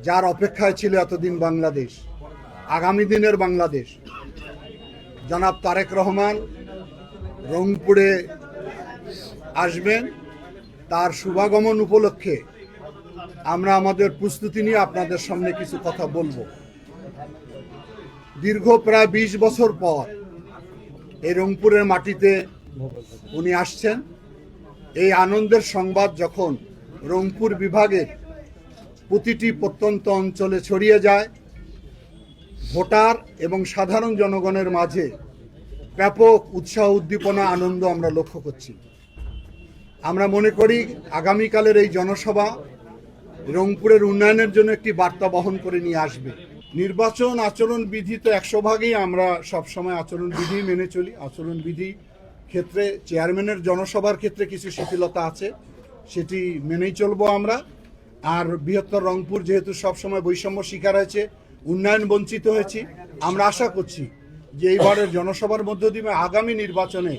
যার অপেক্ষায় ছিল এতদিন বাংলাদেশ, আগামী দিনের বাংলাদেশ। জনাব তারেক রহমান রংপুরে আসবেন, তার শুভাগমন উপলক্ষে আমরা আমাদের প্রস্তুতি নিয়ে আপনাদের সামনে কিছু কথা বলবো। দীর্ঘ প্রায় ২০ বছর পর এই রংপুরের মাটিতে উনি আসছেন। এই আনন্দের সংবাদ যখন রংপুর বিভাগের প্রতিটি প্রত্যন্ত অঞ্চলে ছড়িয়ে যায়, ভোটার এবং সাধারণ জনগণের মাঝে ব্যাপক উৎসাহ, উদ্দীপনা, আনন্দ আমরা লক্ষ্য করছি। আমরা মনে করি আগামীকালের এই জনসভা রংপুরের উন্নয়নের জন্য একটি বার্তা বহন করে নিয়ে আসবে। নির্বাচন আচরণবিধি তো ১০০ ভাগেই আমরা সবসময় আচরণবিধি মেনে চলি। আচরণবিধি ক্ষেত্রে চেয়ারম্যানের জনসভার ক্ষেত্রে কিছু শিথিলতা আছে, সেটি মেনেই চলবো আমরা। আর বৃহত্তর রংপুর যেহেতু সবসময় বৈষম্য শিকার হয়েছে, উন্নয়ন বঞ্চিত হয়েছি, আমরা আশা করছি যে এইবারের জনসভার মধ্য দিয়ে আগামী নির্বাচনে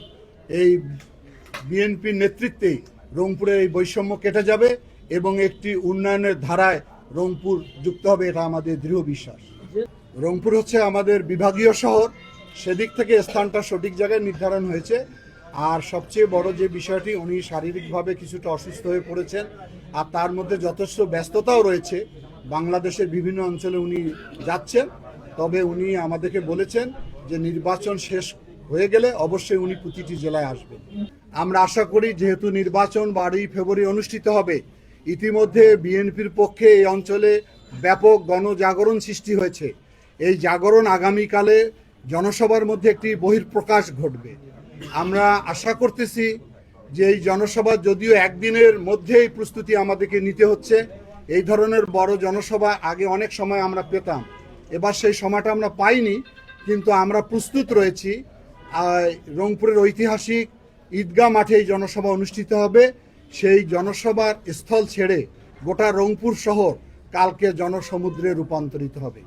এই বিএনপির নেতৃত্বে রংপুরের এই বৈষম্য কেটে যাবে এবং একটি উন্নয়নের ধারায় রংপুর যুক্ত হবে, এটা আমাদের দৃঢ় বিশ্বাস। রংপুর হচ্ছে আমাদের বিভাগীয় শহর, সেদিক থেকে স্থানটা সঠিক জায়গায় নির্ধারণ হয়েছে। আর সবচেয়ে বড় যে বিষয়টি, উনি শারীরিকভাবে কিছুটা অসুস্থ হয়ে পড়েছেন, আর তার মধ্যে যথেষ্ট ব্যস্ততাও রয়েছে। বাংলাদেশের বিভিন্ন অঞ্চলে উনি যাচ্ছেন, তবে উনি আমাদেরকে বলেছেন যে নির্বাচন শেষ হয়ে গেলে অবশ্যই উনি প্রতিটি জেলায় আসবেন। আমরা আশা করি যেহেতু নির্বাচন 12ই ফেব্রুয়ারি অনুষ্ঠিত হবে, ইতিমধ্যে বিএনপির পক্ষে এই অঞ্চলে ব্যাপক গণজাগরণ সৃষ্টি হয়েছে। এই জাগরণ আগামীকালে জনসভার মধ্যে একটি বহিঃপ্রকাশ ঘটবে। আমরা আশা করতেছি যে এই জনসভা, যদিও একদিনের মধ্যেই প্রস্তুতি আমাদেরকে নিতে হচ্ছে, এই ধরনের বড় জনসভা আগে অনেক সময় আমরা পেতাম, এবার সেই সময়টা আমরা পাইনি, কিন্তু আমরা প্রস্তুত রয়েছি। রংপুরের ঐতিহাসিক ঈদগাহ মাঠে এই জনসভা অনুষ্ঠিত হবে। সেই জনসভার স্থল ছেড়ে গোটা রংপুর শহর কালকে জনসমুদ্রে রূপান্তরিত হবে।